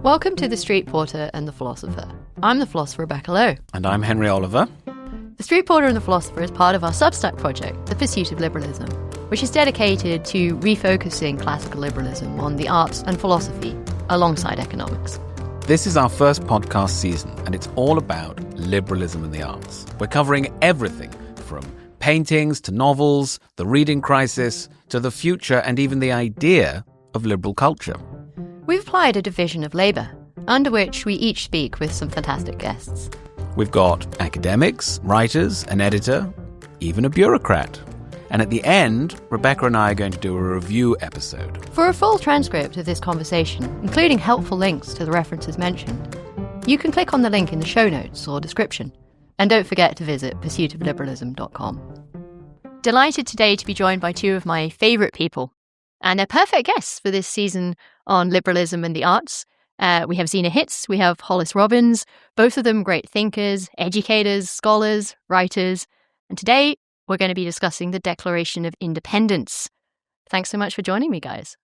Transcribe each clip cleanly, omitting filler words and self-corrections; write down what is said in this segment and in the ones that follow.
Welcome to The Street Porter and the Philosopher. I'm the philosopher Rebecca Lowe. And I'm Henry Oliver. The Street Porter and the Philosopher is part of our Substack project, The Pursuit of Liberalism, which is dedicated to refocusing classical liberalism on the arts and philosophy alongside economics. This is our first podcast season, and it's all about liberalism and the arts. We're covering everything from paintings to novels, the reading crisis, to the future and even the idea of liberal culture. We've applied a division of labour, under which we each speak with some fantastic guests. We've got academics, writers, an editor, even a bureaucrat. And at the end, Rebecca and I are going to do a review episode. For a full transcript of this conversation, including helpful links to the references mentioned, you can click on the link in the show notes or description. And don't forget to visit pursuitofliberalism.com. Delighted today to be joined by two of my favourite people, and they're perfect guests for this season on liberalism and the arts. We have Zena Hitz, we have Hollis Robbins, both of them great thinkers, educators, scholars, writers. And today we're going to be discussing the Declaration of Independence. Thanks so much for joining me, guys.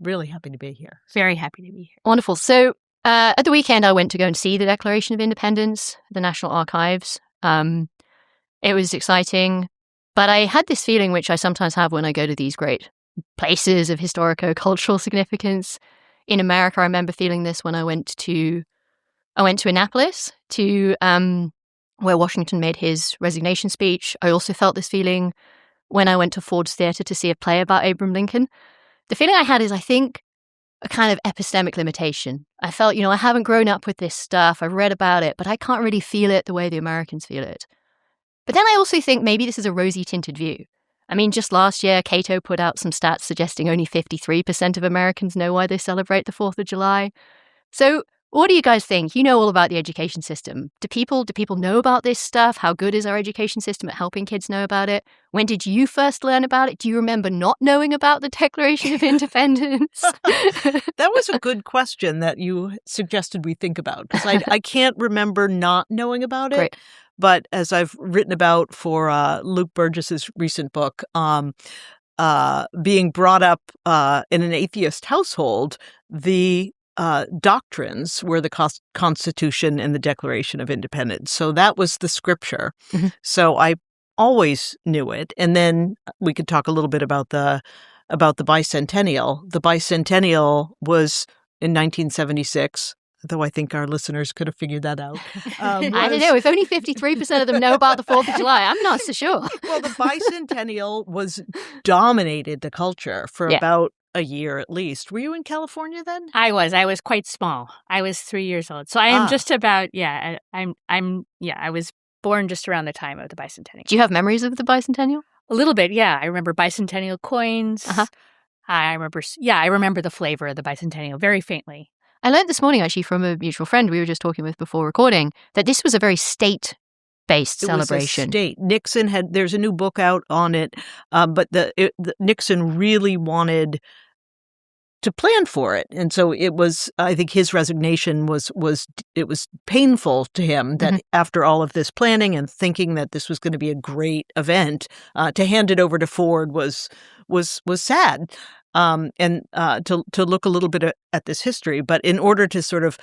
Really happy to be here. Very happy to be here. Wonderful. So at the weekend, I went to go and see the Declaration of Independence, the National Archives. It was exciting, but I had this feeling, which I sometimes have when I go to these great places of historico-cultural significance. In America, I remember feeling this when I went to Annapolis, to where Washington made his resignation speech. I also felt this feeling when I went to Ford's Theatre to see a play about Abraham Lincoln. The feeling I had is, I think, a kind of epistemic limitation. I felt, I haven't grown up with this stuff. I've read about it, but I can't really feel it the way the Americans feel it. But then I also think maybe this is a rosy-tinted view. I mean, just last year, Cato put out some stats suggesting only 53% of Americans know why they celebrate the 4th of July. So what do you guys think? You know all about the education system. Do people know about this stuff? How good is our education system at helping kids know about it? When did you first learn about it? Do you remember not knowing about the Declaration of Independence? That was a good question that you suggested we think about, because I can't remember not knowing about it. Great. But as I've written about for Luke Burgess's recent book, being brought up in an atheist household, the doctrines were the Constitution and the Declaration of Independence. So that was the scripture. Mm-hmm. So I always knew it. And then we could talk a little bit about the bicentennial. The bicentennial was in 1976. Though I think our listeners could have figured that out. I don't know. If only 53% of them know about the 4th of July, I'm not so sure. Well, the bicentennial dominated the culture for about a year at least. Were you in California then? I was quite small. I was 3 years old. So I am just about, I was born just around the time of the bicentennial. Do you have memories of the bicentennial? A little bit, yeah. I remember bicentennial coins. Uh-huh. I remember the flavor of the bicentennial very faintly. I learned this morning, actually, from a mutual friend we were just talking with before recording, that this was a very state-based celebration. It was a state. Nixon there's a new book out on it, but Nixon really wanted to plan for it. And so it was, I think his resignation was painful to him that after all of this planning and thinking that this was going to be a great event, to hand it over to Ford was sad. And to look a little bit at this history. But in order to sort of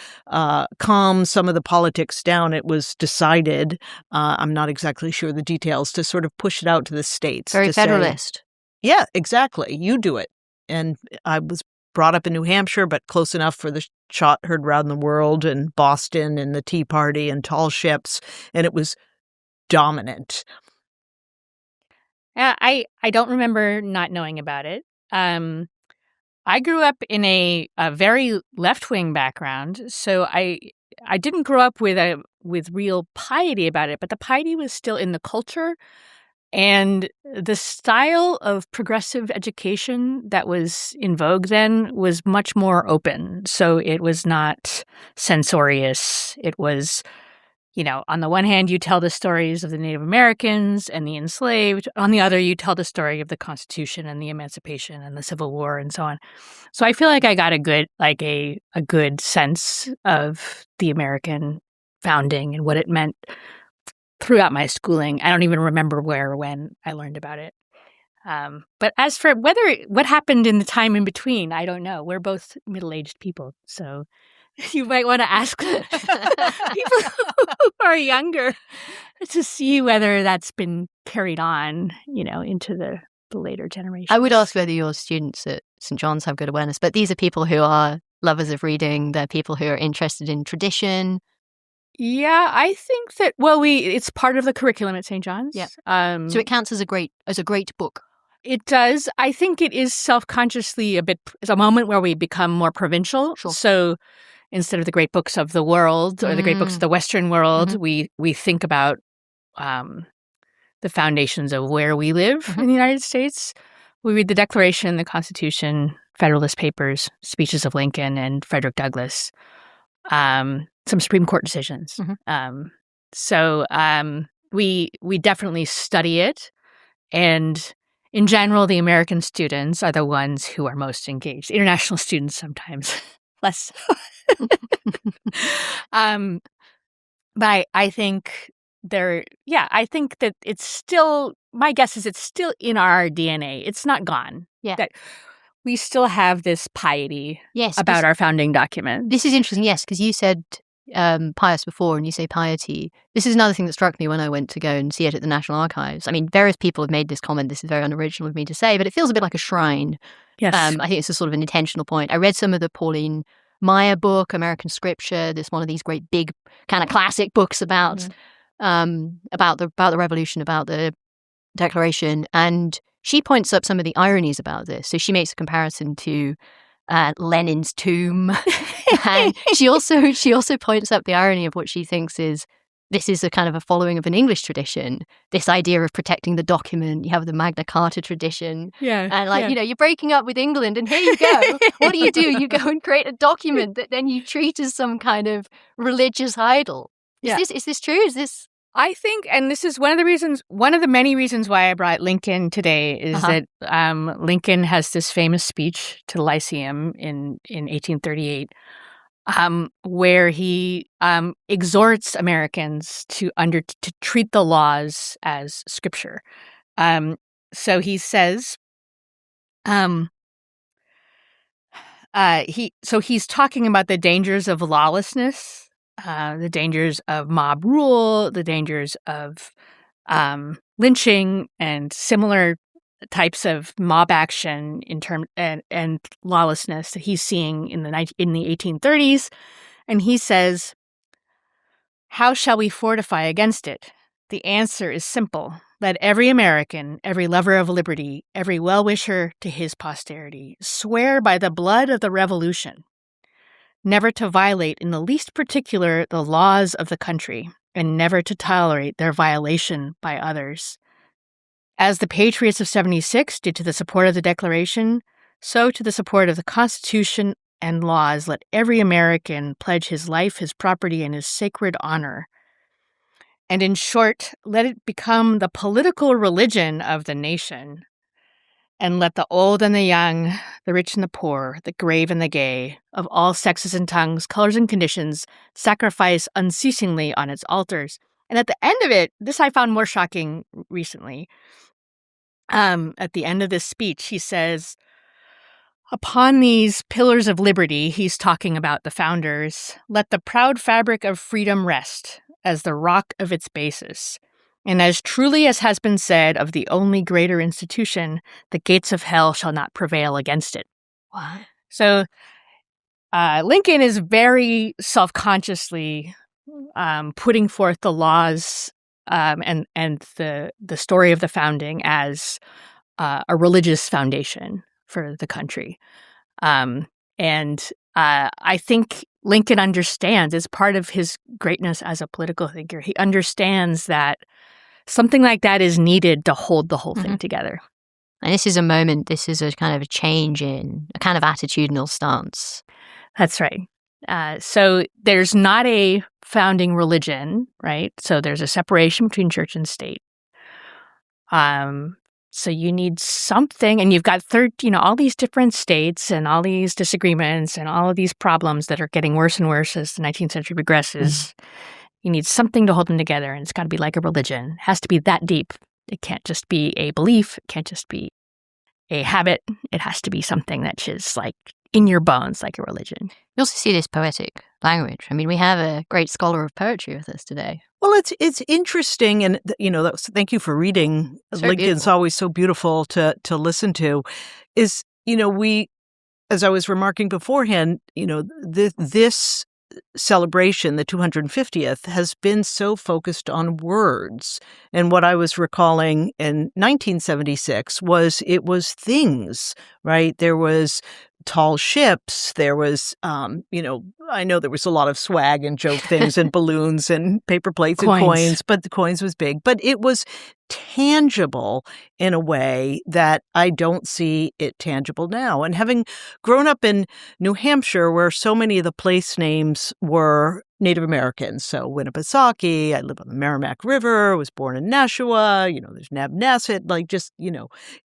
calm some of the politics down, it was decided, I'm not exactly sure the details, to sort of push it out to the states. Very federalist. Yeah, exactly. You do it. And I was brought up in New Hampshire, but close enough for the shot heard round the world and Boston and the Tea Party and tall ships. And it was dominant. I don't remember not knowing about it. I grew up in a very left-wing background, so I didn't grow up with real piety about it, but the piety was still in the culture, and the style of progressive education that was in vogue then was much more open. So it was not censorious. It was, on the one hand, you tell the stories of the Native Americans and the enslaved. On the other, you tell the story of the Constitution and the Emancipation and the Civil War and so on. So I feel like I got a good sense of the American founding and what it meant throughout my schooling. I don't even remember where or when I learned about it. But as for what happened in the time in between, I don't know. We're both middle-aged people, so you might want to ask people who are younger to see whether that's been carried on, into the later generations. I would ask whether your students at St. John's have good awareness, but these are people who are lovers of reading. They're people who are interested in tradition. Yeah, I think that, it's part of the curriculum at St. John's. Yeah. So it counts as a great book. It does. I think it is self-consciously it's a moment where we become more provincial. Sure. So instead of the great books of the world or the great books of the Western world, we think about the foundations of where we live in the United States. We read the Declaration, the Constitution, Federalist Papers, speeches of Lincoln and Frederick Douglass, some Supreme Court decisions. So we definitely study it. And in general, the American students are the ones who are most engaged. International students sometimes less. But I think I think that it's still, my guess is it's still in our DNA. It's not gone. Yeah. That we still have this piety about our founding document. This is interesting, yes, because you said pious before and you say piety. This is another thing that struck me when I went to go and see it at the National Archives. I mean, various people have made this comment. This is very unoriginal of me to say, but it feels a bit like a shrine. Yes. I think it's a sort of an intentional point. I read some of the Pauline Maya book, American Scripture. There's one of these great big kind of classic books about the revolution, about the Declaration, and she points up some of the ironies about this. So she makes a comparison to Lenin's tomb, and she also points up the irony of what she thinks is this is a kind of a following of an English tradition. This idea of protecting the document. You have the Magna Carta tradition, and you're breaking up with England, and here you go. What do? You go and create a document that then you treat as some kind of religious idol. Is this true? Is this? I think, and this is one of the many reasons why I brought Lincoln today, is that Lincoln has this famous speech to the Lyceum in 1838, where he exhorts Americans to treat the laws as scripture. So he says, he's talking about the dangers of lawlessness. The dangers of mob rule, the dangers of lynching, and similar types of mob action and lawlessness that he's seeing in the 1830s, and he says, "How shall we fortify against it? The answer is simple: let every American, every lover of liberty, every well-wisher to his posterity, swear by the blood of the Revolution never to violate in the least particular the laws of the country, and never to tolerate their violation by others. As the patriots of '76 did to the support of the Declaration, so to the support of the Constitution and laws let every American pledge his life, his property, and his sacred honor. And in short, let it become the political religion of the nation. And let the old and the young, the rich and the poor, the grave and the gay, of all sexes and tongues, colors and conditions, sacrifice unceasingly on its altars." And at the end of it, this I found more shocking recently. At the end of this speech, he says, "Upon these pillars of liberty," he's talking about the founders, "let the proud fabric of freedom rest as the rock of its basis. And as truly as has been said of the only greater institution, the gates of hell shall not prevail against it." What? So Lincoln is very self-consciously putting forth the laws and the story of the founding as a religious foundation for the country. And I think Lincoln understands, as part of his greatness as a political thinker, he understands that something like that is needed to hold the whole thing together. And this is a kind of a change in a kind of attitudinal stance. That's right. So there's not a founding religion, right? So there's a separation between church and state. So you need something, and you've got all these different states and all these disagreements and all of these problems that are getting worse and worse as the 19th century progresses. You need something to hold them together, and it's got to be like a religion. It has to be that deep. It can't just be a belief. It can't just be a habit. It has to be something that's just like in your bones, like a religion. You also see this poetic language. I mean, we have a great scholar of poetry with us today. Well, it's interesting, and thank you for reading. It's LinkedIn's very beautiful. always so beautiful to listen to. Is we, as I was remarking beforehand, this celebration, the 250th, has been so focused on words. And what I was recalling in 1976 was things, right? There was tall ships. There was, I know there was a lot of swag and joke things and balloons and paper plates and coins, but the coins was big. But it was tangible in a way that I don't see it tangible now. And having grown up in New Hampshire, where so many of the place names were Native Americans, so Winnipesaukee, I live on the Merrimack River, was born in Nashua, there's Nabnasset,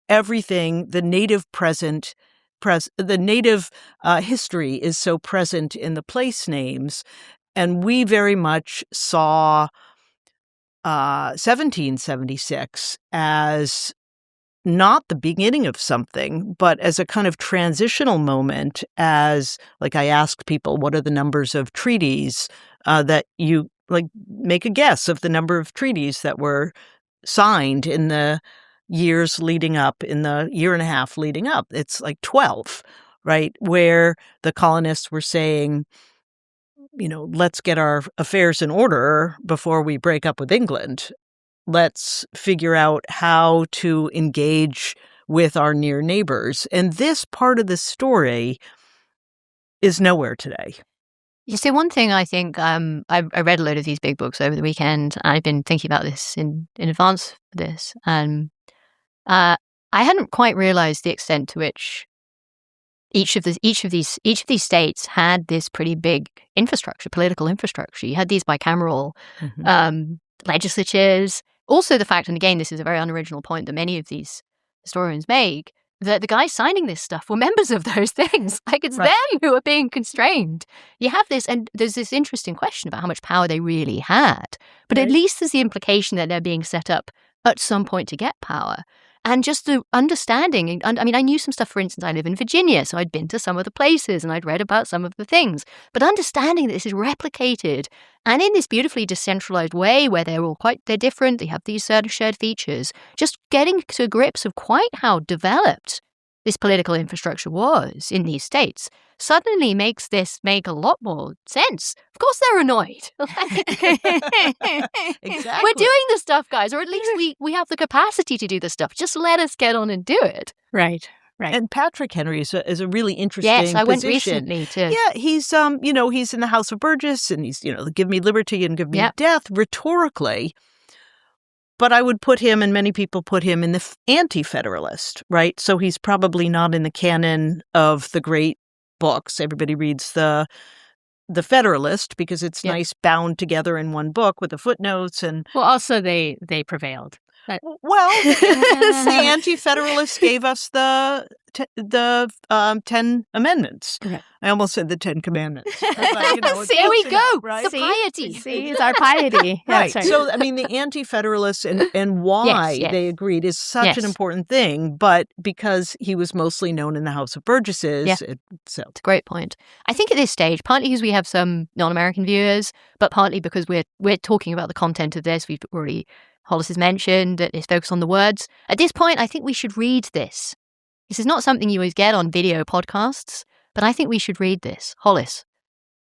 everything, the native history is so present in the place names. And we very much saw 1776 as not the beginning of something, but as a kind of transitional moment, as I asked people, what are the numbers of treaties that you make a guess of the number of treaties that were signed in the years leading up, in the year and a half leading up. It's 12, right? Where the colonists were saying, let's get our affairs in order before we break up with England. Let's figure out how to engage with our near neighbors. And this part of the story is nowhere today. You see, one thing I think, I read a load of these big books over the weekend. I've been thinking about this in advance for this. And I hadn't quite realized the extent to which each of these states had this pretty big infrastructure, political infrastructure. You had these bicameral legislatures. Also, the fact, and again, this is a very unoriginal point that many of these historians make, that the guys signing this stuff were members of those things. It's right. them who are being constrained. You have this, and there's this interesting question about how much power they really had. But right. At least there's the implication that they're being set up at some point to get power. And just the understanding, I knew some stuff, for instance, I live in Virginia, so I'd been to some of the places and I'd read about some of the things. But understanding that this is replicated and in this beautifully decentralized way where they're different, they have these certain shared features, just getting to grips of quite how developed this political infrastructure was in these states suddenly makes this make a lot more sense. Of course they're annoyed. Exactly. We're doing the stuff, guys, or at least we have the capacity to do the stuff. Just let us get on and do it. Right. Right. And Patrick Henry is a really interesting Yes, I went position. recently too. Yeah, he's he's in the House of Burgess, and he's give me liberty and give me death rhetorically. But I would put him, and many people put him in the anti-federalist, right? So he's probably not in the canon of the great books. Everybody reads the Federalist because it's nice bound together in one book with the footnotes and. Well, also they prevailed. Well, the Anti-Federalists gave us the 10 Amendments. Correct. I almost said the 10 Commandments. But, There we go. Right? The piety. See, it's our piety. Right. That's right. So, the Anti-Federalists and why they agreed is such an important thing, but because he was mostly known in the House of Burgesses. It's a great point. I think at this stage, partly because we have some non-American viewers, but partly because we're talking about the content of this. We've already, Hollis has mentioned that it's focused on the words. At this point, I think we should read this. This is not something you always get on video podcasts, but I think we should read this. Hollis,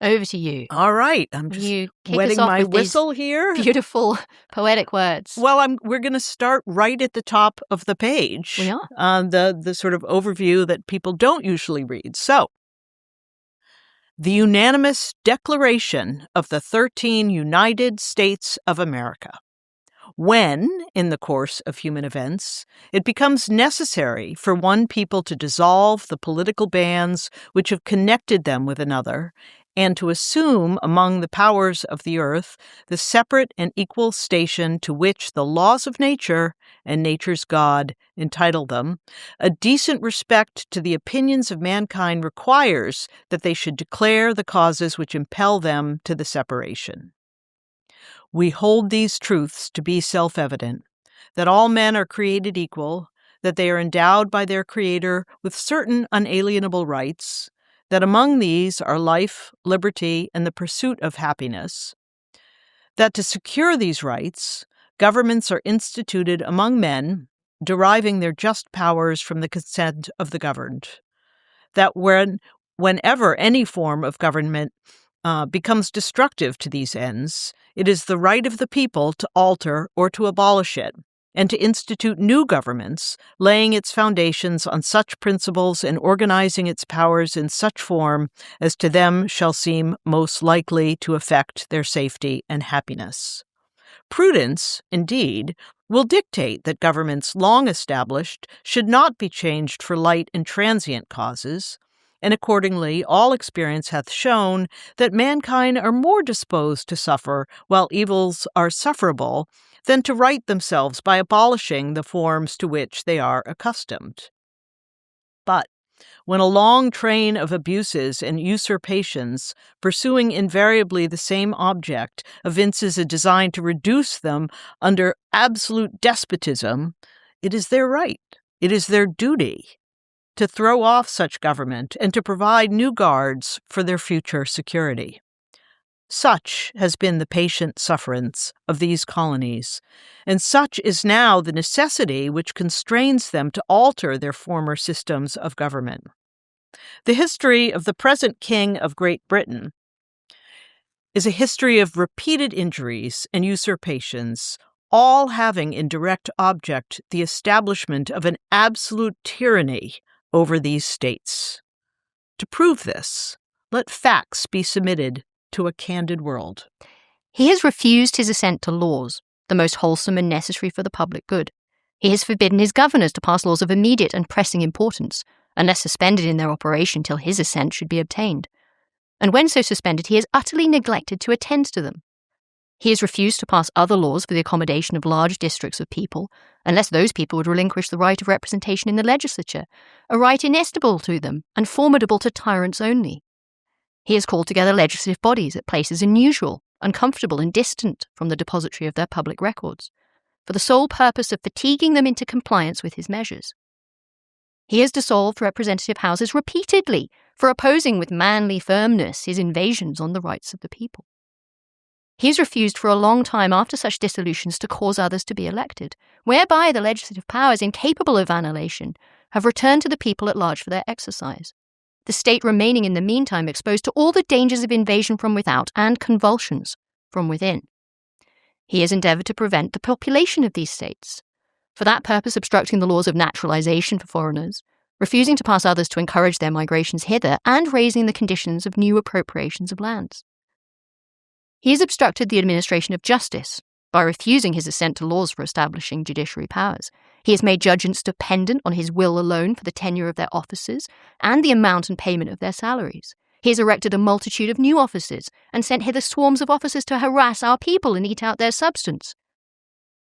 over to you. All right. I'm just wetting my whistle here. Beautiful poetic words. Well, we're going to start right at the top of the page. We are. The sort of overview that people don't usually read. So, the unanimous Declaration of the 13 United States of America. When, in the course of human events, it becomes necessary for one people to dissolve the political bands which have connected them with another, and to assume among the powers of the earth the separate and equal station to which the laws of nature and nature's God entitle them, a decent respect to the opinions of mankind requires that they should declare the causes which impel them to the separation. We hold these truths to be self-evident, that all men are created equal, that they are endowed by their Creator with certain unalienable rights, that among these are life, liberty, and the pursuit of happiness, that to secure these rights, governments are instituted among men, deriving their just powers from the consent of the governed, that whenever any form of government becomes destructive to these ends, it is the right of the people to alter or to abolish it, and to institute new governments, laying its foundations on such principles and organizing its powers in such form as to them shall seem most likely to affect their safety and happiness. Prudence, indeed, will dictate that governments long established should not be changed for light and transient causes, and accordingly all experience hath shown that mankind are more disposed to suffer while evils are sufferable than to right themselves by abolishing the forms to which they are accustomed. But when a long train of abuses and usurpations, pursuing invariably the same object, evinces a design to reduce them under absolute despotism, it is their right, it is their duty, to throw off such government and to provide new guards for their future security. Such has been the patient sufferance of these colonies, and such is now the necessity which constrains them to alter their former systems of government. The history of the present King of Great Britain is a history of repeated injuries and usurpations, all having in direct object the establishment of an absolute tyranny over these states. To prove this, let facts be submitted to a candid world. He has refused his assent to laws, the most wholesome and necessary for the public good. He has forbidden his governors to pass laws of immediate and pressing importance, unless suspended in their operation till his assent should be obtained. And when so suspended, he has utterly neglected to attend to them. He has refused to pass other laws for the accommodation of large districts of people, unless those people would relinquish the right of representation in the legislature, a right inestimable to them and formidable to tyrants only. He has called together legislative bodies at places unusual, uncomfortable, and distant from the depository of their public records, for the sole purpose of fatiguing them into compliance with his measures. He has dissolved representative houses repeatedly for opposing with manly firmness his invasions on the rights of the people. He has refused for a long time after such dissolutions to cause others to be elected, whereby the legislative powers, incapable of annihilation, have returned to the people at large for their exercise, the state remaining in the meantime exposed to all the dangers of invasion from without and convulsions from within. He has endeavoured to prevent the population of these states, for that purpose obstructing the laws of naturalization for foreigners, refusing to pass others to encourage their migrations hither, and raising the conditions of new appropriations of lands. He has obstructed the administration of justice by refusing his assent to laws for establishing judiciary powers. He has made judgments dependent on his will alone for the tenure of their offices and the amount and payment of their salaries. He has erected a multitude of new offices and sent hither swarms of officers to harass our people and eat out their substance.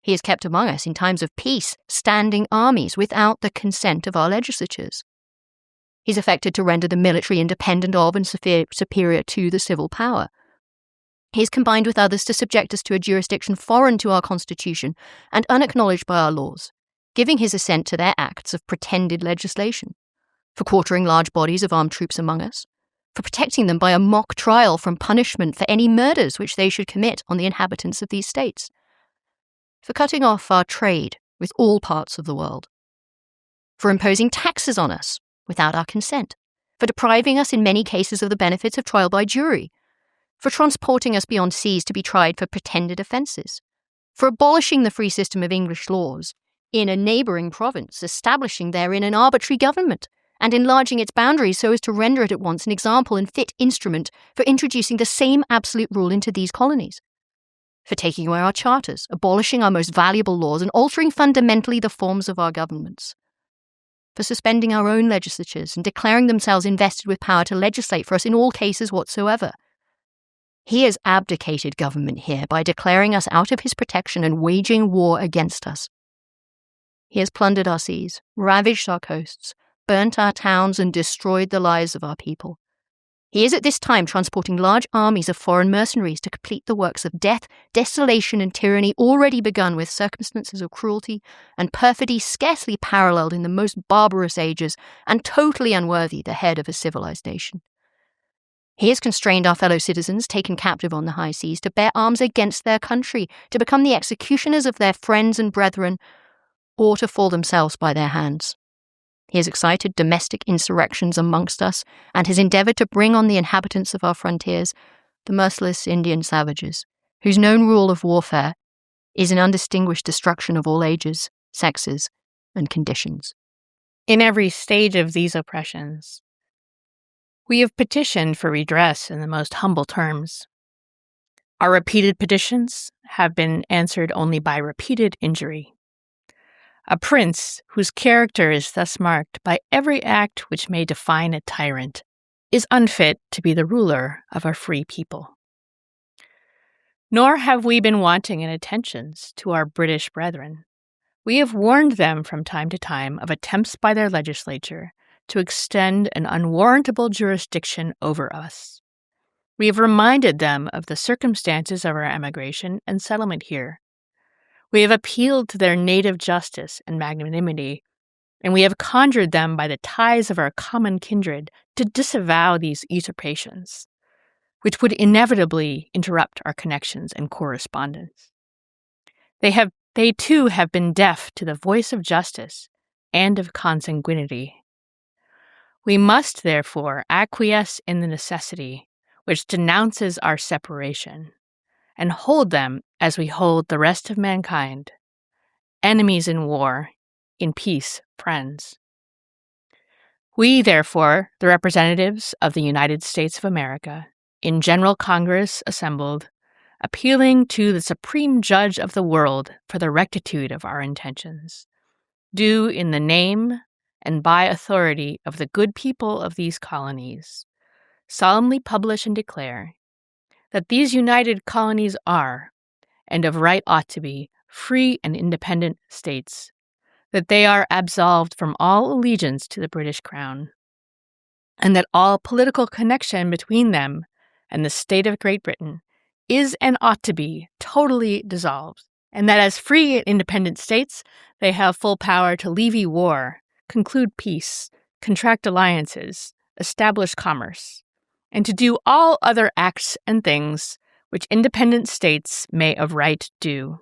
He has kept among us in times of peace standing armies without the consent of our legislatures. He has affected to render the military independent of and superior to the civil power. He has combined with others to subject us to a jurisdiction foreign to our constitution and unacknowledged by our laws, giving his assent to their acts of pretended legislation, for quartering large bodies of armed troops among us, for protecting them by a mock trial from punishment for any murders which they should commit on the inhabitants of these states, for cutting off our trade with all parts of the world, for imposing taxes on us without our consent, for depriving us in many cases of the benefits of trial by jury, for transporting us beyond seas to be tried for pretended offences, for abolishing the free system of English laws in a neighbouring province, establishing therein an arbitrary government, and enlarging its boundaries so as to render it at once an example and fit instrument for introducing the same absolute rule into these colonies, for taking away our charters, abolishing our most valuable laws, and altering fundamentally the forms of our governments, for suspending our own legislatures and declaring themselves invested with power to legislate for us in all cases whatsoever. He has abdicated government here by declaring us out of his protection and waging war against us. He has plundered our seas, ravaged our coasts, burnt our towns, and destroyed the lives of our people. He is at this time transporting large armies of foreign mercenaries to complete the works of death, desolation, and tyranny already begun with circumstances of cruelty and perfidy scarcely paralleled in the most barbarous ages and totally unworthy the head of a civilized nation. He has constrained our fellow citizens taken captive on the high seas to bear arms against their country, to become the executioners of their friends and brethren, or to fall themselves by their hands. He has excited domestic insurrections amongst us, and has endeavoured to bring on the inhabitants of our frontiers the merciless Indian savages, whose known rule of warfare is an undistinguished destruction of all ages, sexes, and conditions. In every stage of these oppressions, we have petitioned for redress in the most humble terms. Our repeated petitions have been answered only by repeated injury. A prince whose character is thus marked by every act which may define a tyrant is unfit to be the ruler of a free people. Nor have we been wanting in attentions to our British brethren. We have warned them from time to time of attempts by their legislature to extend an unwarrantable jurisdiction over us. We have reminded them of the circumstances of our emigration and settlement here. We have appealed to their native justice and magnanimity, and we have conjured them by the ties of our common kindred to disavow these usurpations, which would inevitably interrupt our connections and correspondence. They too have been deaf to the voice of justice and of consanguinity. We must, therefore, acquiesce in the necessity which denounces our separation, and hold them as we hold the rest of mankind, enemies in war, in peace, friends. We, therefore, the representatives of the United States of America, in General Congress assembled, appealing to the Supreme Judge of the world for the rectitude of our intentions, do in the name and by authority of the good people of these colonies, solemnly publish and declare that these united colonies are, and of right ought to be, free and independent states, that they are absolved from all allegiance to the British Crown, and that all political connection between them and the state of Great Britain is and ought to be totally dissolved, and that as free and independent states, they have full power to levy war, conclude peace, contract alliances, establish commerce, and to do all other acts and things which independent states may of right do.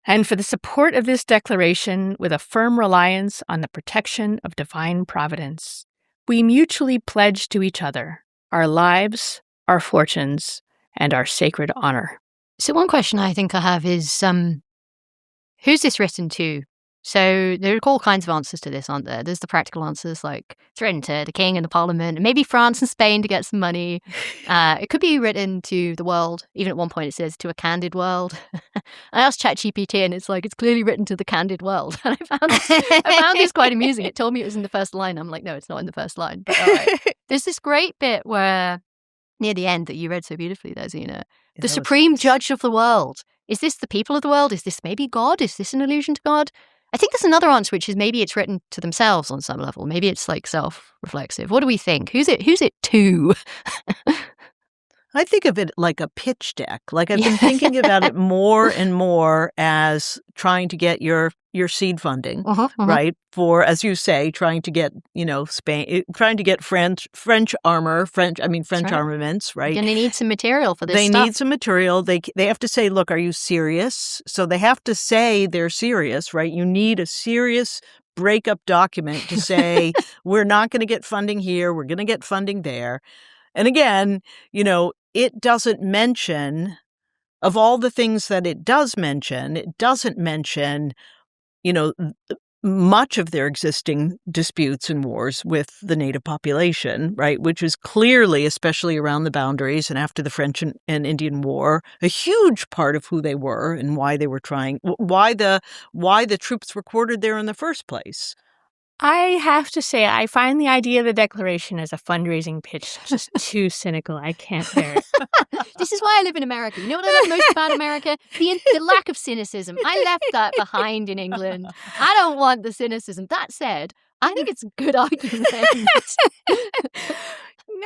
And for the support of this declaration, with a firm reliance on the protection of divine providence, we mutually pledge to each other our lives, our fortunes, and our sacred honor. So one question I think I have is, who's this written to? So there are all kinds of answers to this, aren't there? There's the practical answers, like it's written to the king and the parliament, and maybe France and Spain to get some money. It could be written to the world. Even at one point it says to a candid world. I asked ChatGPT and it's like, it's clearly written to the candid world. And I found this quite amusing. It told me it was in the first line. I'm like, no, it's not in the first line. But all right. There's this great bit where, near the end, that you read so beautifully there, Zena. The supreme judge of the world. Is this the people of the world? Is this maybe God? Is this an allusion to God? I think there's another answer, which is maybe it's written to themselves on some level. Maybe it's like self-reflexive. What do we think? Who's it to? I think of it like a pitch deck. Like I've been thinking about it more and more as trying to get your seed funding, right? For, as you say, trying to get, Spain, trying to get French armaments, right? And they need some material for this They stuff. need some material. They have to say, look, are you serious? So they have to say they're serious, right? You need a serious breakup document to say, we're not going to get funding here. We're going to get funding there. And again, it doesn't mention, of all the things that it doesn't mention, much of their existing disputes and wars with the native population, right? Which is clearly, especially around the boundaries and after the French and Indian War, a huge part of who they were and why they were why the troops were quartered there in the first place. I have to say, I find the idea of the Declaration as a fundraising pitch just too cynical. I can't bear it. This is why I live in America. You know what I love most about America? The lack of cynicism. I left that behind in England. I don't want the cynicism. That said, I think it's a good argument.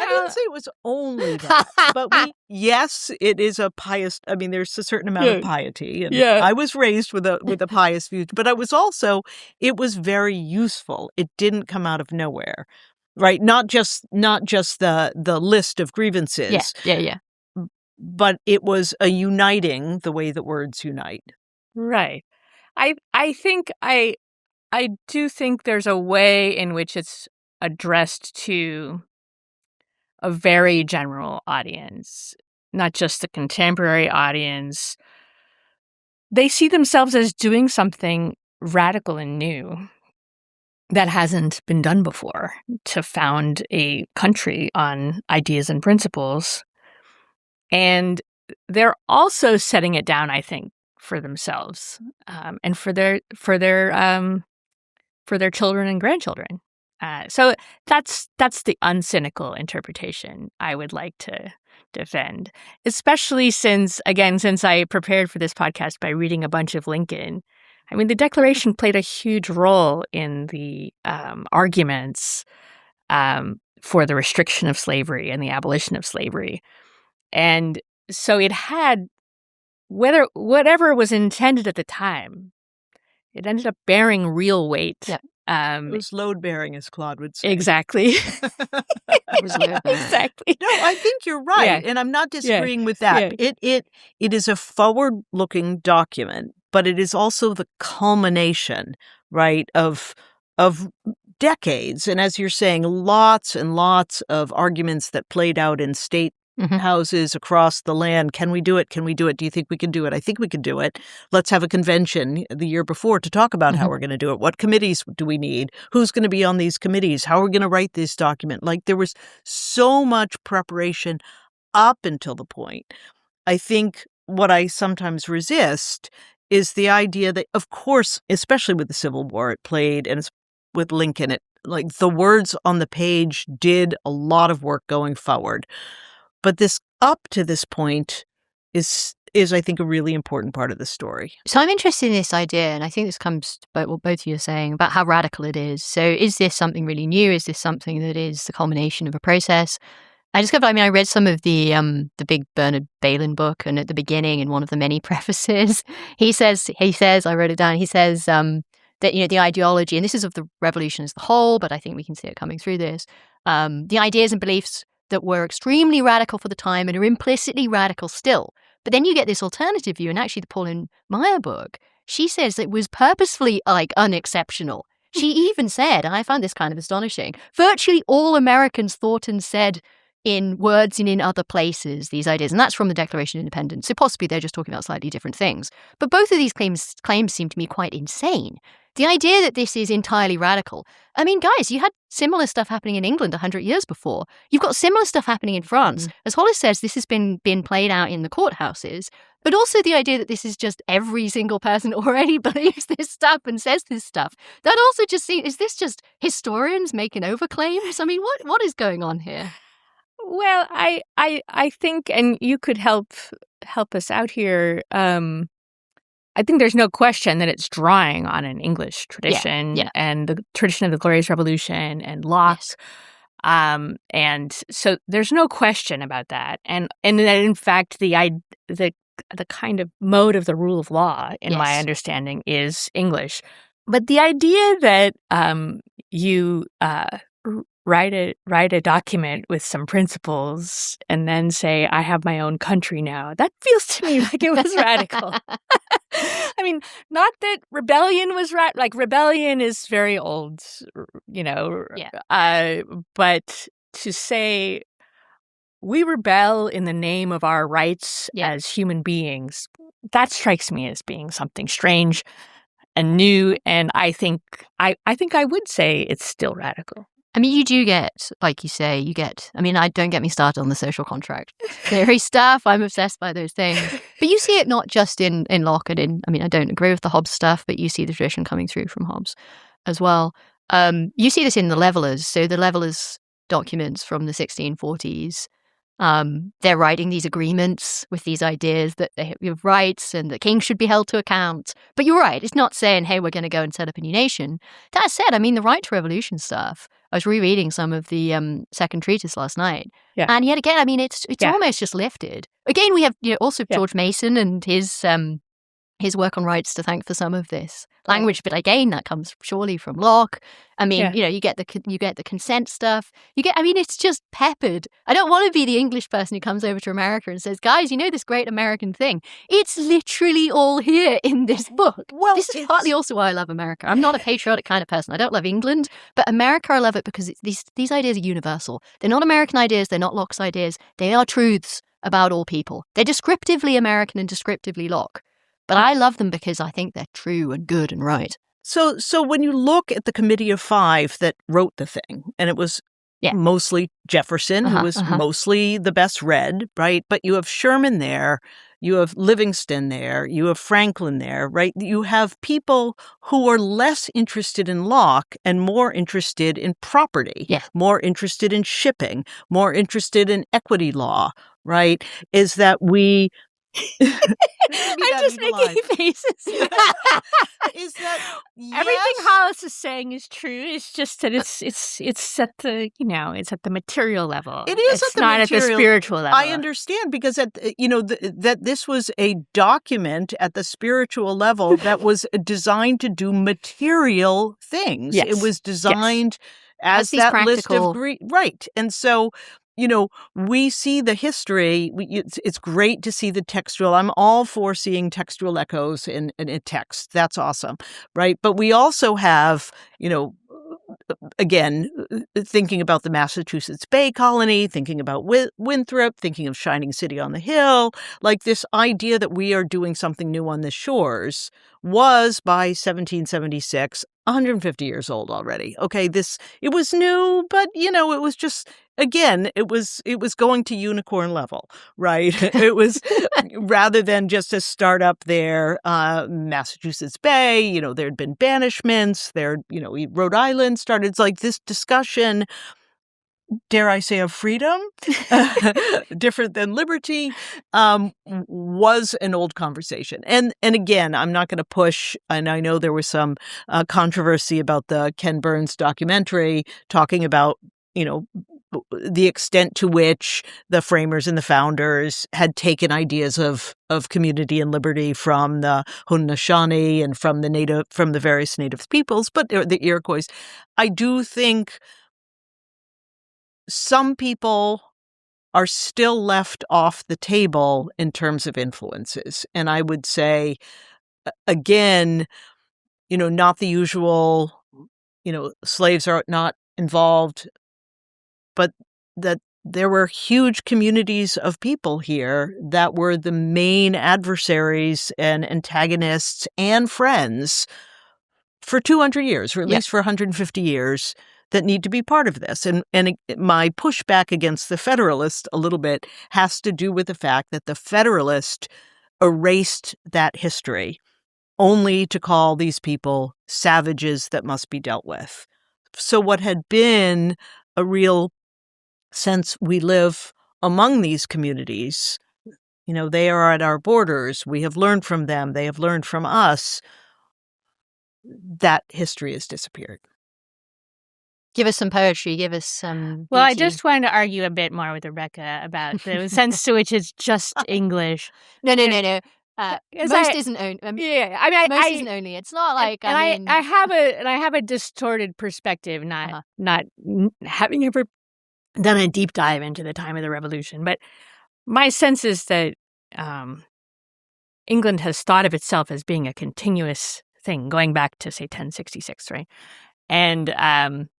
I didn't say it was only that, but yes, it is a pious. I mean, there's a certain amount of piety, and I was raised with a pious view. But it was very useful. It didn't come out of nowhere. right? Not just the list of grievances. Yeah. But it was a uniting the way that words unite. Right. I think I do think there's a way in which it's addressed to a very general audience, not just the contemporary audience. They see themselves as doing something radical and new that hasn't been done before, to found a country on ideas and principles. And they're also setting it down, I think, for themselves, and for their children and grandchildren. So that's the uncynical interpretation I would like to defend, especially since I prepared for this podcast by reading a bunch of Lincoln. I mean, the Declaration played a huge role in the arguments for the restriction of slavery and the abolition of slavery. And so it had, whatever was intended at the time, it ended up bearing real weight. Yeah. It was load-bearing, as Claude would say. Exactly. It was load-bearing. Exactly. No, I think you're right, Yeah. and I'm not disagreeing with that. Yeah. It is a forward-looking document, but it is also the culmination, right, of decades. And as you're saying, lots and lots of arguments that played out in state houses across the land. Can we do it? Can we do it? Do you think we can do it? I think we can do it. Let's have a convention the year before to talk about how we're going to do it. What committees do we need? Who's going to be on these committees? How are we going to write this document? Like, there was so much preparation up until the point. I think what I sometimes resist is the idea that, of course, especially with the Civil War, it played, and with Lincoln, it, like, the words on the page did a lot of work going forward. But this, up to this point, is I think, a really important part of the story. So I'm interested in this idea, and I think this comes to what both of you are saying about how radical it is. So is this something really new? Is this something that is the culmination of a process? I read some of the big Bernard Bailyn book, and at the beginning, in one of the many prefaces, he says, I wrote it down, he says that, the ideology, and this is of the revolution as a whole, but I think we can see it coming through this, the ideas and beliefs that were extremely radical for the time and are implicitly radical still. But then you get this alternative view, and actually the Pauline Maier book, she says it was purposefully, unexceptional. She even said, and I found this kind of astonishing, virtually all Americans thought and said in words and in other places these ideas, and that's from the Declaration of Independence. So possibly they're just talking about slightly different things. But both of these claims seem to me quite insane. The idea that this is entirely radical. I mean, guys, you had similar stuff happening in England 100 years before. You've got similar stuff happening in France. As Hollis says, this has been played out in the courthouses. But also the idea that this is just every single person already believes this stuff and says this stuff. That also just seems, is this just historians making overclaims? I mean, what is going on here? Well, I think, and you could help us out here. I think there's no question that it's drawing on an English tradition and the tradition of the Glorious Revolution and Locke. Yes. And so there's no question about that. And that, in fact, the kind of mode of the rule of law, in my understanding, is English. But the idea that you write a document with some principles and then say, I have my own country now, that feels to me like it was radical. I mean, not that rebellion was rebellion is very old, but to say we rebel in the name of our rights as human beings, that strikes me as being something strange and new. And I think I would say it's still radical. I mean, you do get, like you say, don't get me started on the social contract theory stuff. I'm obsessed by those things. But you see it not just in Locke and I don't agree with the Hobbes stuff, but you see the tradition coming through from Hobbes as well. You see this in the Levelers. So the Levelers documents from the 1640s, they're writing these agreements with these ideas that they have rights and the king should be held to account. But you're right, it's not saying, hey, we're going to go and set up a new nation. That said, the right to revolution stuff, I was rereading some of the second treatise last night. Yeah. And yet again, it's almost just lifted. Again, we have also George Mason and his his work on rights to thank for some of this language, but again, that comes surely from Locke. I mean, you get the consent stuff. It's just peppered. I don't want to be the English person who comes over to America and says, "Guys, you know this great American thing? It's literally all here in this book." Well, this is partly also why I love America. I'm not a patriotic kind of person. I don't love England, but America, I love it because these ideas are universal. They're not American ideas. They're not Locke's ideas. They are truths about all people. They're descriptively American and descriptively Locke. But I love them because I think they're true and good and right. So when you look at the Committee of Five that wrote the thing, and it was mostly Jefferson, who was mostly the best read, right? But you have Sherman there, you have Livingston there, you have Franklin there, right? You have people who are less interested in Locke and more interested in property, more interested in shipping, more interested in equity law, right? Is that we... I'm just making faces. Is that everything Hollis is saying is true? It's just that it's at the it's at the material level. It is it's at the not material. At the spiritual level. I understand because that this was a document at the spiritual level that was designed to do material things. Yes. It was designed as that practical... list of right, and so. We see the history. It's great to see the textual. I'm all for seeing textual echoes in a text. That's awesome, right? But we also have, again, thinking about the Massachusetts Bay Colony, thinking about Winthrop, thinking of Shining City on the Hill, like this idea that we are doing something new on the shores was by 1776, 150 years old already. Okay, it was new, but it was just, again, it was going to unicorn level, right? It was rather than just a startup there, Massachusetts Bay, there had been banishments there, Rhode Island started. It's like this discussion, dare I say, of freedom, different than liberty, was an old conversation. And again, I'm not going to push, and I know there was some controversy about the Ken Burns documentary talking about, the extent to which the framers and the founders had taken ideas of community and liberty from the Haudenosaunee and from the various native peoples, but the Iroquois. I do think some people are still left off the table in terms of influences. And I would say, again, not the usual, slaves are not involved, but that there were huge communities of people here that were the main adversaries and antagonists and friends for 200 years, or at least for 150 years, that need to be part of this. And my pushback against the Federalist a little bit has to do with the fact that the Federalist erased that history only to call these people savages that must be dealt with. So what had been a real sense we live among these communities, they are at our borders, we have learned from them, they have learned from us, that history has disappeared. Give us some poetry. Give us some. Well, I just wanted to argue a bit more with Rebecca about the sense to which it's just English. No. Most isn't only. Most isn't only. It's not like. I have a distorted perspective, not having ever done a deep dive into the time of the Revolution. But my sense is that England has thought of itself as being a continuous thing, going back to say 1066, right? And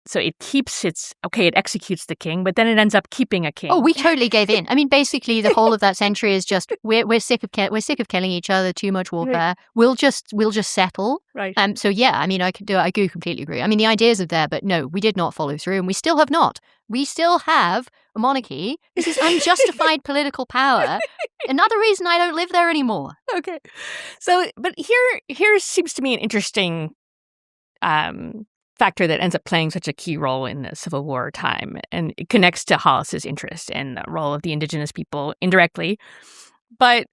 so it keeps it executes the king, but then it ends up keeping a king. Oh, we totally gave in. I mean, basically, the whole of that century is just we're sick of killing each other, too much warfare. Right. We'll just settle. Right. So yeah, I mean, I do completely agree. I mean, the ideas are there, but no, we did not follow through, and we still have not. We still have a monarchy. This is unjustified political power. Another reason I don't live there anymore. Okay. So, but here seems to me an interesting factor that ends up playing such a key role in the Civil War time, and it connects to Hollis's interest in the role of the indigenous people indirectly. But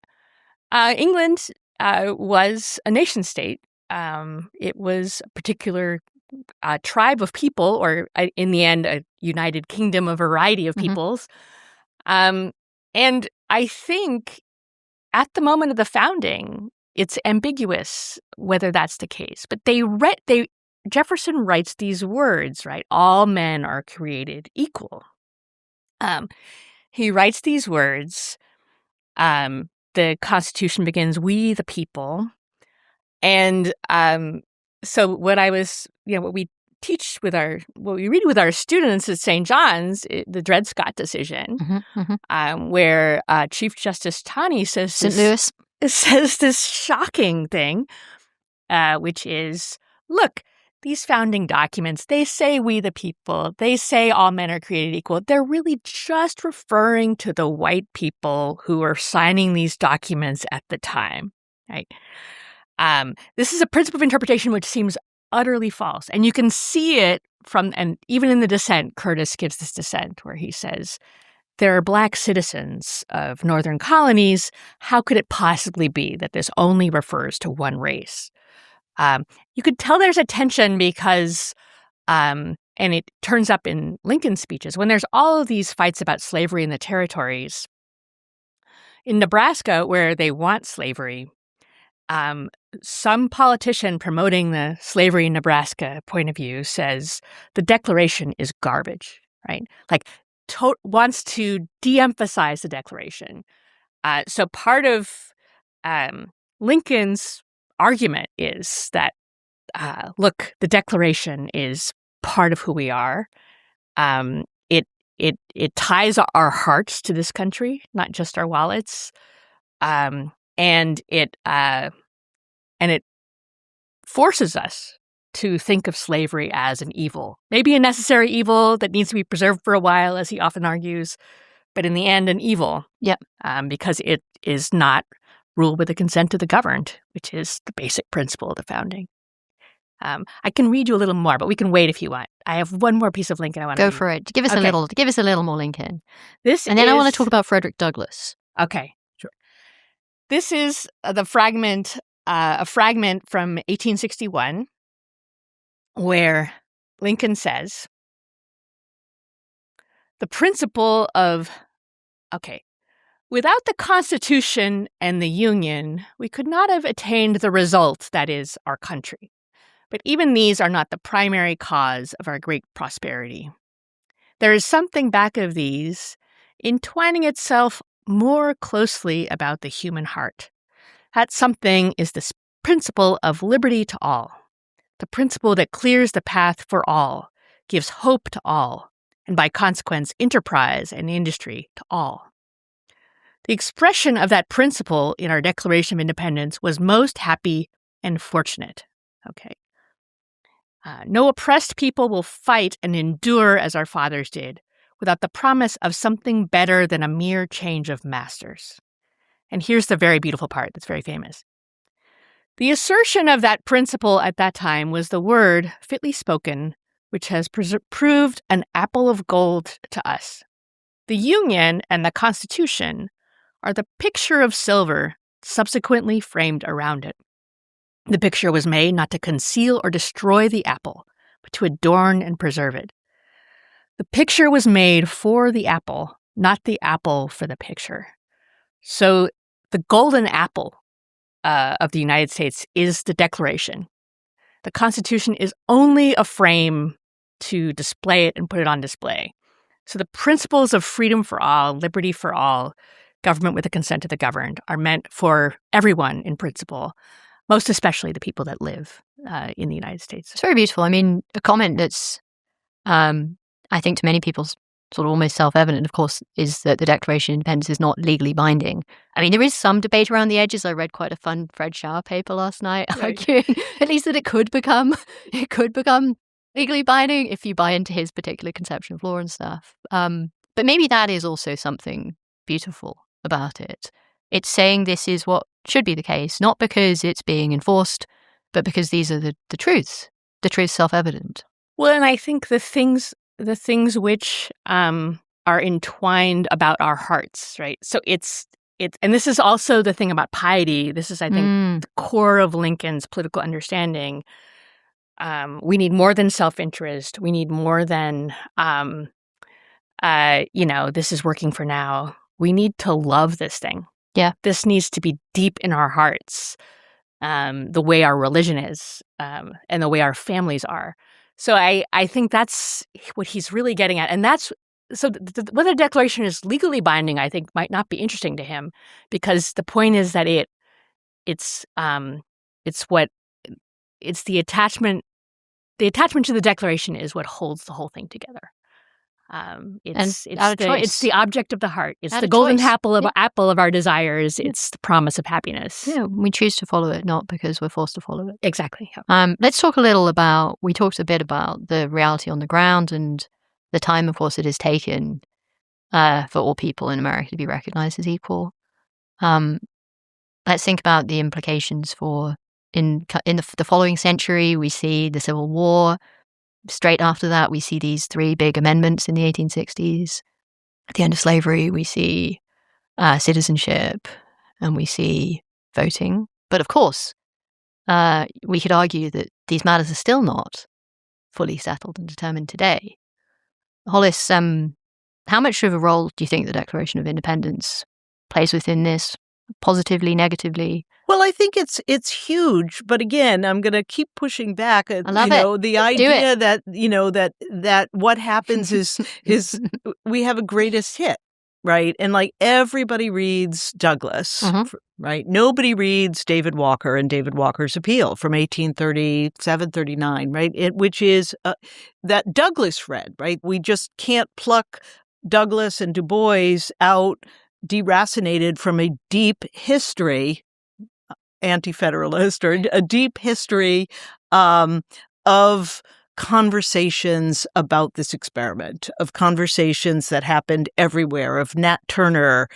England was a nation state. It was a particular tribe of people, or in the end, a united kingdom, a variety of peoples. And I think at the moment of the founding, it's ambiguous whether that's the case. But Jefferson writes these words, right? All men are created equal. He writes these words. The Constitution begins, "We the people," and so what we teach what we read with our students at St. John's, the Dred Scott decision, where Chief Justice Taney says St. Louis says this shocking thing, which is, look, these founding documents, they say we the people, they say all men are created equal. They're really just referring to the white people who are signing these documents at the time, right? This is a principle of interpretation which seems utterly false. And you can see it and even in the dissent, Curtis gives this dissent where he says, there are Black citizens of northern colonies. How could it possibly be that this only refers to one race? You could tell there's a tension because, and it turns up in Lincoln's speeches, when there's all of these fights about slavery in the territories. In Nebraska, where they want slavery, some politician promoting the slavery in Nebraska point of view says the Declaration is garbage, right? Like, wants to de-emphasize the Declaration. So part of Lincoln's argument is that, look, the Declaration is part of who we are. It ties our hearts to this country, not just our wallets, and it forces us to think of slavery as an evil, maybe a necessary evil that needs to be preserved for a while, as he often argues, but in the end, an evil. Yep. Because it is not rule with the consent of the governed, which is the basic principle of the founding. I can read you a little more, but we can wait if you want. I have one more piece of Lincoln I want to go read. for it. Give us a little more Lincoln. And then I want to talk about Frederick Douglass. Okay, sure. This is a fragment from 1861, where Lincoln says, the principle of, without the Constitution and the Union, we could not have attained the result that is our country. But even these are not the primary cause of our great prosperity. There is something back of these, entwining itself more closely about the human heart. That something is this principle of liberty to all, the principle that clears the path for all, gives hope to all, and by consequence, enterprise and industry to all. The expression of that principle in our Declaration of Independence was most happy and fortunate. No oppressed people will fight and endure as our fathers did, without the promise of something better than a mere change of masters. And here's the very beautiful part that's very famous. The assertion of that principle at that time was the word, fitly spoken, which has proved an apple of gold to us. The Union and the Constitution are the picture of silver subsequently framed around it. The picture was made not to conceal or destroy the apple, but to adorn and preserve it. The picture was made for the apple, not the apple for the picture. So the golden apple of the United States is the Declaration. The Constitution is only a frame to display it and put it on display. So the principles of freedom for all, liberty for all, government with the consent of the governed are meant for everyone in principle, most especially the people that live in the United States. It's very beautiful. I mean, a comment that's, I think to many people, sort of almost self-evident, of course, is that the Declaration of Independence is not legally binding. I mean, there is some debate around the edges. I read quite a fun Fred Schauer paper last night arguing at least that it could become legally binding if you buy into his particular conception of law and stuff. But maybe that is also something beautiful about it. It's saying this is what should be the case, not because it's being enforced, but because these are the truths. The truth's self-evident. Well, and I think the things which are entwined about our hearts, right? So it's and this is also the thing about piety. This is, I think, the core of Lincoln's political understanding. We need more than self-interest. We need more than, this is working for now. We need to love this thing. Yeah. This needs to be deep in our hearts. the way our religion is, and the way our families are. So I think that's what he's really getting at. And that's so whether the Declaration is legally binding, I think might not be interesting to him, because the point is that it's the attachment. The attachment to the Declaration is what holds the whole thing together. It's the object of the heart. It's the golden apple of our desires. It's the promise of happiness. Yeah, we choose to follow it, not because we're forced to follow it. Exactly. Let's talk a little about. We talked a bit about the reality on the ground and the time, of course, it has taken for all people in America to be recognized as equal. Let's think about the implications for in the following century. We see the Civil War. Straight after that, we see these 3 big amendments in the 1860s. At the end of slavery, we see citizenship and we see voting. But of course, we could argue that these matters are still not fully settled and determined today. Hollis, how much of a role do you think the Declaration of Independence plays within this, positively, negatively? Well, I think it's huge, but again, I'm going to keep pushing back. I love it. The idea that that what happens is we have a greatest hit, right? And like everybody reads Douglass, right? Nobody reads David Walker and David Walker's Appeal from 1837-39, right? Which is that Douglass read, right? We just can't pluck Douglass and Du Bois out deracinated from a deep history, anti-federalist, or a deep history of conversations about this experiment, of conversations that happened everywhere, of Nat Turner,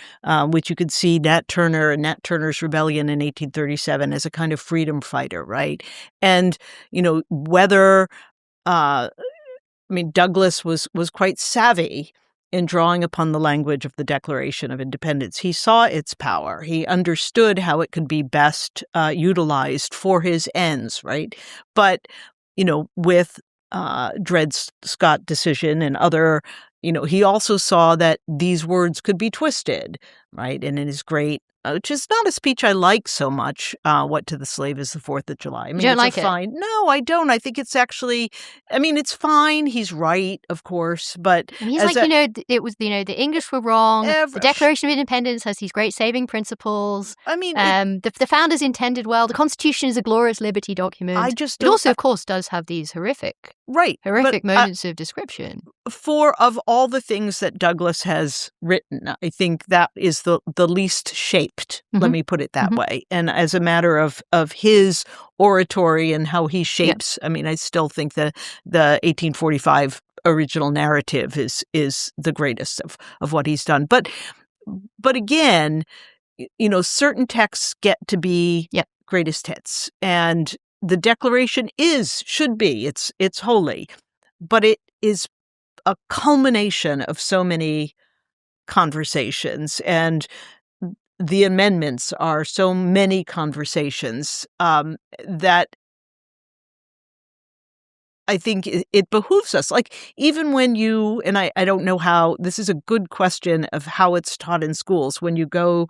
which you could see Nat Turner and Nat Turner's Rebellion in 1837 as a kind of freedom fighter, right? And, whether, Douglass was quite savvy in drawing upon the language of the Declaration of Independence. He saw its power. He understood how it could be best utilized for his ends, right? But, with Dred Scott decision and other, he also saw that these words could be twisted, right? And in his great, which is not a speech I like so much, What to the Slave is the 4th of July. You don't like it? Fine. No, I don't. I think it's actually, it's fine. He's right, of course, but... And he's like, it was, the English were wrong. The Declaration of Independence has these great saving principles. The founders intended well. The Constitution is a glorious liberty document. It also, of course, does have these horrific moments of description. Of all the things that Douglass has written, I think that is the least shaped. Let me put it that way. And as a matter of his oratory and how he shapes, I still think the 1845 original narrative is the greatest of what he's done. But again, certain texts get to be greatest hits, and the Declaration should be it's holy, but it is a culmination of so many conversations, and the amendments are so many conversations that I think it behooves us. Like, even when and I don't know how, this is a good question of how it's taught in schools. When you go,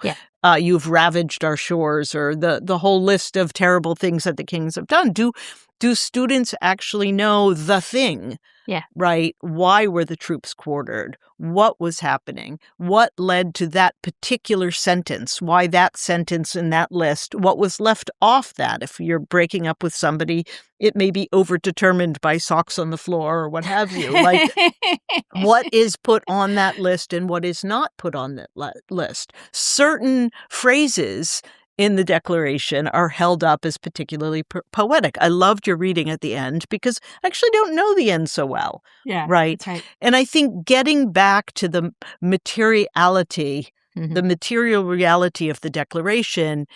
you've ravaged our shores, or the whole list of terrible things that the kings have done. Do students actually know the thing? Yeah. Right? Why were the troops quartered? What was happening? What led to that particular sentence? Why that sentence in that list? What was left off that? If you're breaking up with somebody, it may be overdetermined by socks on the floor or what have you. Like, what is put on that list and what is not put on that list? Certain phrases in the Declaration are held up as particularly poetic. I loved your reading at the end because I actually don't know the end so well. Yeah. Right. That's right. And I think getting back to the materiality, the material reality of the Declaration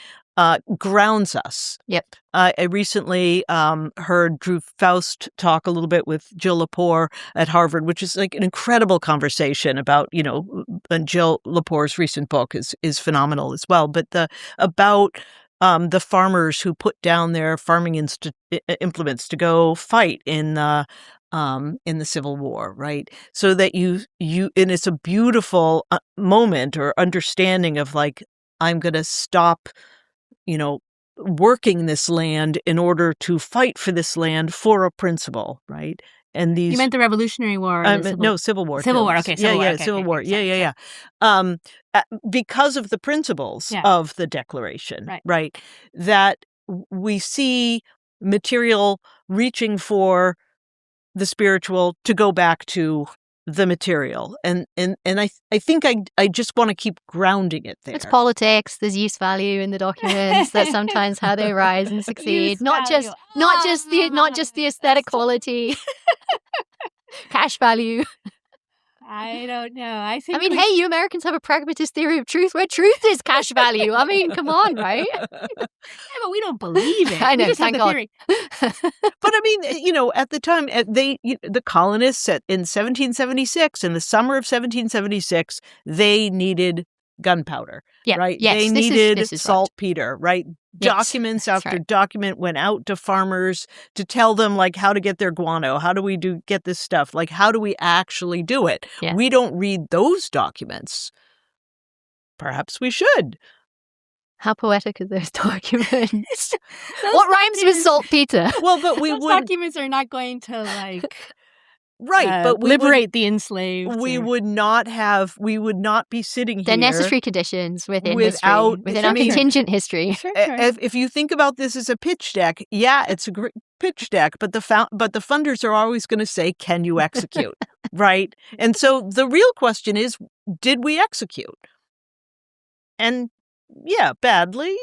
grounds us. Yep. I recently heard Drew Faust talk a little bit with Jill Lepore at Harvard, which is like an incredible conversation about, and Jill Lepore's recent book is phenomenal as well. But about the farmers who put down their farming implements to go fight in the Civil War, right? So that you and it's a beautiful moment or understanding of like, I'm going to stop, working this land in order to fight for this land for a principle, right? And these You meant the Revolutionary War? Or the Civil War. Civil War. terms. Okay. Civil War. Okay, Civil okay, War. okay, sorry, Yeah. Because of the principles Yeah. of the Declaration, Right. right? That we see material reaching for the spiritual to go back to the material, and I think I just want to keep grounding it there. It's politics. There's use value in the documents. That's sometimes how they rise and succeed. Use Not value. just the aesthetic quality. Cash value. I don't know. I think. I mean, hey, you Americans have a pragmatist theory of truth where truth is cash value. I mean, come on, right? Yeah, but we don't believe it. I know, We just have thank the God. theory. But I mean, at the time, the colonists in 1776, in the summer of 1776, they needed gunpowder, Yeah. right? Yes, They this is- needed this is right. saltpeter, right? Yes, Documents that's after right. document went out to farmers to tell them, like, how to get their guano. How do we get this stuff? Like, how do we actually do it? Yeah. We don't read those documents. Perhaps we should. How poetic are those documents? Those What rhymes with documents- saltpeter? Well, but we Those would, documents are not going to right? But we would, liberate the enslaved. we or- would not be sitting They're here. necessary conditions within Without- history, within our I mean- contingent history. Sure, I- sure. If you think about this as a pitch deck, yeah, it's a great pitch deck, but the funders are always going to say, "Can you execute?" Right? And so the real question is, did we execute? And yeah, badly.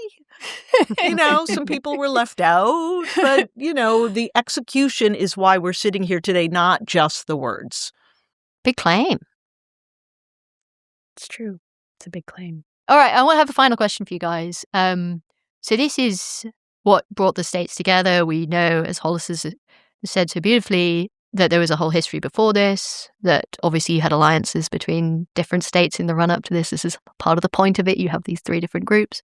Some people were left out, but the execution is why we're sitting here today, not just the words. Big claim. It's true. It's a big claim. All right, I want to have a final question for you guys. So this is what brought the states together. We know, as Hollis has said so beautifully, that there was a whole history before this, that obviously you had alliances between different states in the run-up to this. This is part of the point of it. You have these three different groups.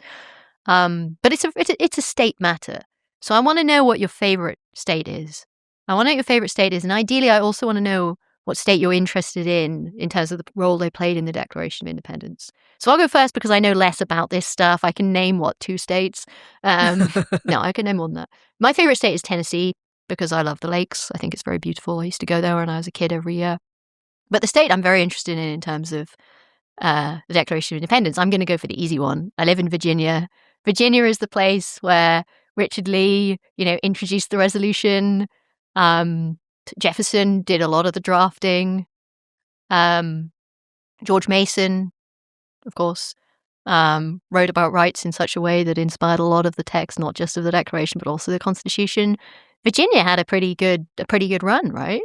But it's a state matter. So I want to know what your favorite state is. I want to know what your favorite state is. And ideally, I also want to know what state you're interested in terms of the role they played in the Declaration of Independence. So I'll go first because I know less about this stuff. I can name, 2 states? No, I can name more than that. My favorite state is Tennessee because I love the lakes. I think it's very beautiful. I used to go there when I was a kid every year. But the state I'm very interested in terms of the Declaration of Independence, I'm going to go for the easy one. I live in Virginia. Virginia is the place where Richard Lee, introduced the resolution. Jefferson did a lot of the drafting. George Mason, of course, wrote about rights in such a way that inspired a lot of the text, not just of the Declaration, but also the Constitution. Virginia had a pretty good run, right?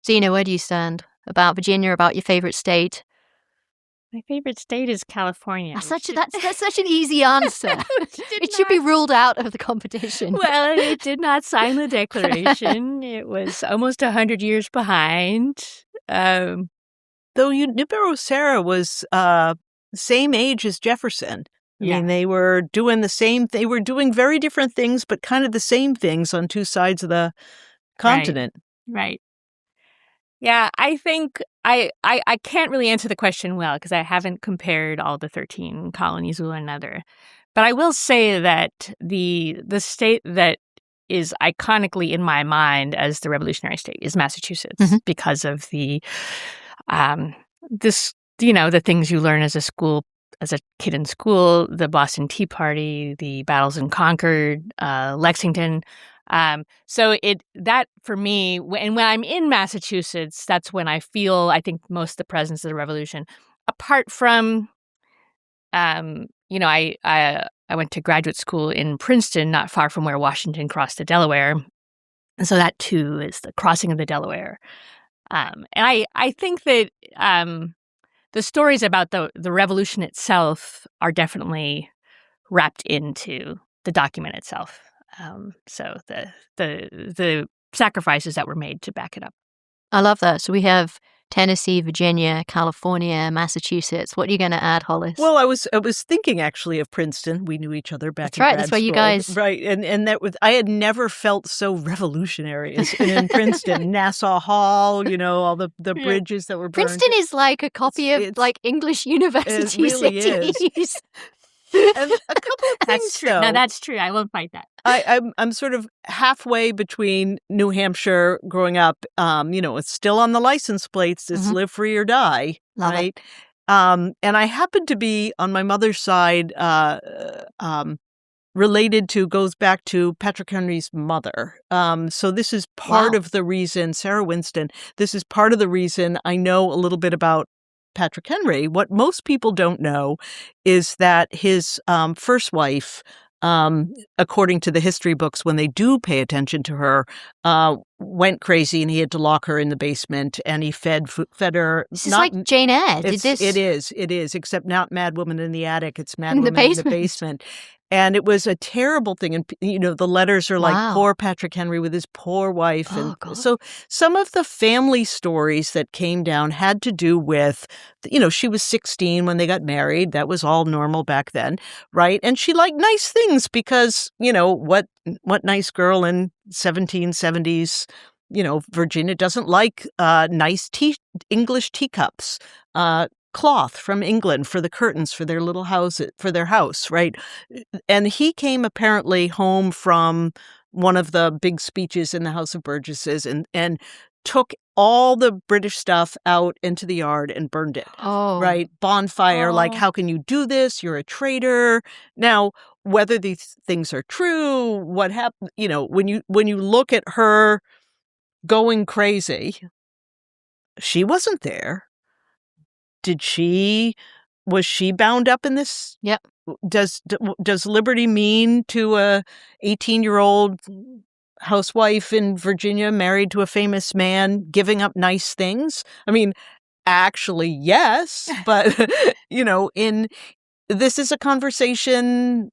Zena, where do you stand about Virginia, about your favorite state? My favorite state is California. That's such an easy answer. It should be ruled out of the competition. Well, it did not sign the Declaration. It was almost 100 years behind. Though Junipero Serra was same age as Jefferson. I mean, they were doing they were doing very different things, but kind of the same things on two sides of the continent. Right. Yeah, I think I can't really answer the question well because I haven't compared all the 13 colonies with one another. But I will say that the state that is iconically in my mind as the revolutionary state is Massachusetts because of the the things you learn as a kid in school, the Boston Tea Party, the battles in Concord, Lexington. So that for me, and when I'm in Massachusetts, that's when I feel, I think, most the presence of the revolution. Apart from, I went to graduate school in Princeton, not far from where Washington crossed the Delaware, and so that too is the crossing of the Delaware. And I think that the stories about the revolution itself are definitely wrapped into the document itself. So the sacrifices that were made to back it up. I love that. So we have Tennessee, Virginia, California, Massachusetts. What are you going to add, Hollis? Well, I was thinking actually of Princeton. We knew each other back. That's right. That's where you guys. Right, and that was, I had never felt so revolutionary as in Princeton. Nassau Hall, all the bridges that were burned. Princeton is like a copy of like English university really cities. And a couple of things, true. though. No, that's true. I won't fight that. I'm sort of halfway between New Hampshire growing up. It's still on the license plates. It's live free or die, Love right? And I happen to be on my mother's side goes back to Patrick Henry's mother. So this is part of the reason, Sarah Winston, this is part of the reason I know a little bit about Patrick Henry. What most people don't know is that his first wife, according to the history books, when they do pay attention to her, went crazy and he had to lock her in the basement and he fed her. This is like Jane Eyre. It is, except not Mad Woman in the Attic. It's Mad Woman in the basement. And it was a terrible thing. And, the letters are like, poor Patrick Henry with his poor wife. And so some of the family stories that came down had to do with, she was 16 when they got married. That was all normal back then, right? And she liked nice things because, what nice girl in 1770s, Virginia doesn't like nice English teacups, cloth from England for the curtains for their little house, right? And he came apparently home from one of the big speeches in the House of Burgesses and took all the British stuff out into the yard and burned it. Right? Bonfire, like, how can you do this? You're a traitor. Now, whether these things are true, what happened, when you look at her going crazy, she wasn't there. Was she bound up in this? Yep. Does liberty mean to a 18-year-old housewife in Virginia married to a famous man giving up nice things? I mean, actually, yes, but this is a conversation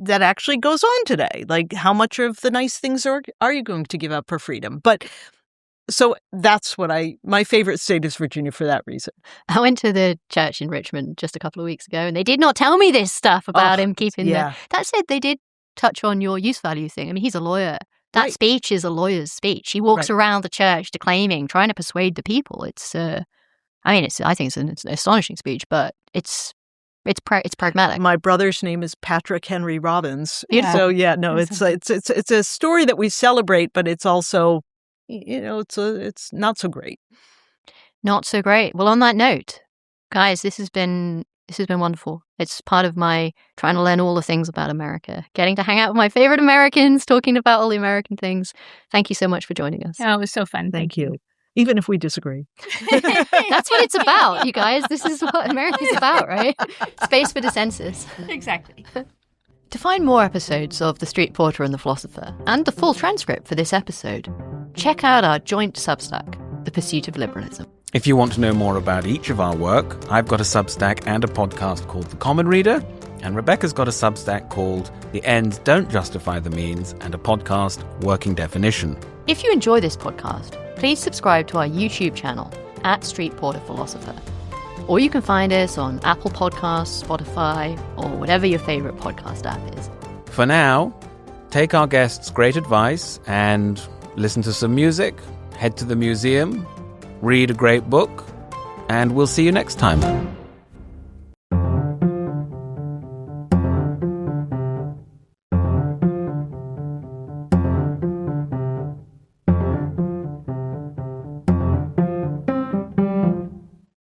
that actually goes on today. Like, how much of the nice things are you going to give up for freedom? But so that's my favorite state is Virginia for that reason. I went to the church in Richmond just a couple of weeks ago and they did not tell me this stuff about him keeping That said, they did touch on your use value thing. I mean, he's a lawyer. That speech is a lawyer's speech. He walks around the church declaiming, trying to persuade the people. I think it's an astonishing speech, but it's pragmatic. My brother's name is Patrick Henry Robbins. Beautiful. So it's a story that we celebrate, but it's also, it's not so great. Not so great. Well, on that note, guys, this has been wonderful. It's part of my trying to learn all the things about America, getting to hang out with my favorite Americans, talking about all the American things. Thank you so much for joining us. Oh, it was so fun. Thank you. Even if we disagree. That's what it's about, you guys. This is what America's about, right? Space for dissensus. Exactly. To find more episodes of The Street Porter and the Philosopher, and the full transcript for this episode, check out our joint Substack, The Pursuit of Liberalism. If you want to know more about each of our work, I've got a Substack and a podcast called The Common Reader, and Rebecca's got a Substack called The Ends Don't Justify the Means, and a podcast, Working Definition. If you enjoy this podcast, please subscribe to our YouTube channel, @StreetPorterPhilosopher. Or you can find us on Apple Podcasts, Spotify, or whatever your favorite podcast app is. For now, take our guests' great advice and listen to some music, head to the museum, read a great book, and we'll see you next time.